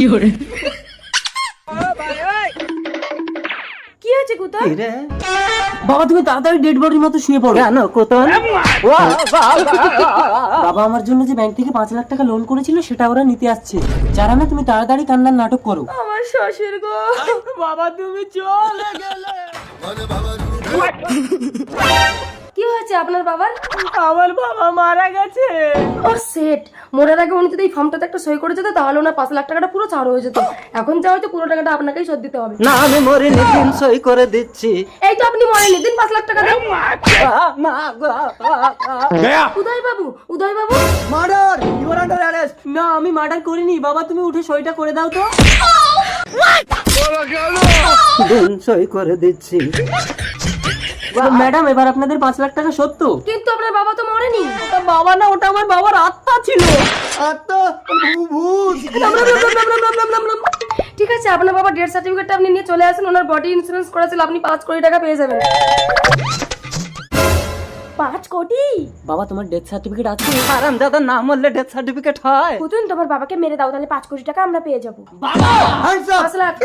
কি হয়েছে কুতন? বাবা তুমি তাড়াতাড়ি ডেড বডির মতো শুয়ে পড়ো। কেন কোতন? বাবা আমার জন্য যে ব্যাংক থেকে 5 লাখ টাকা লোন করেছিল সেটা ওরা নিতে আসছে। যারা না তুমি তাড়াতাড়ি কান্নার নাটক করো। আমার শ্বশুর গো, বাবা তুমি চলে গেলে। কি হয়েছে আপনার বাবার? আমার বাবা মারা গেছে। ও সেট, মরার আগে উনি যদি এই ফর্মটাতে একটা সই করে যেত তাহলে ওনার 5 লাখ টাকাটা পুরো ছাড় হয়ে যেত। এখন যা হয়তো পুরো টাকাটা আপনাকেই শোধ দিতে হবে। না আমি মরিনি, দিন সই করে দিচ্ছি। এই তো আপনি মরেননি, দিন 5 লাখ টাকা দেন। উদয় বাবু, উদয় বাবু, murder, you are under arrest. না আমি মার্ডার করিনি। বাবা তুমি উঠে সইটা করে দাও তো। দিন সই করে দিচ্ছি। ম্যাডাম এবার আপনাদের 5 লাখ টাকা সত্য। কিন্তু আপনার বাবা তো মরেনি। ওটা বাবা না, ওটা আমার বাবার আত্মা ছিল। আত্মা? ভূত। ঠিক আছে, আপনার বাবা ডেথ সার্টিফিকেটটা আপনি নিয়ে চলে আসেন। ওনার বডি ইন্স্যুরেন্স করা ছিল, আপনি 5 কোটি টাকা পেয়ে যাবেন। 5 কোটি? বাবা তোমার ডেথ সার্টিফিকেট আছে? আরাম দাদা না মরলে ডেথ সার্টিফিকেট হয়? পুতুন তোমার বাবাকে মেরে দাও, তাহলে 5 কোটি টাকা আমরা পেয়ে যাবো। বাবা 5 লাখ।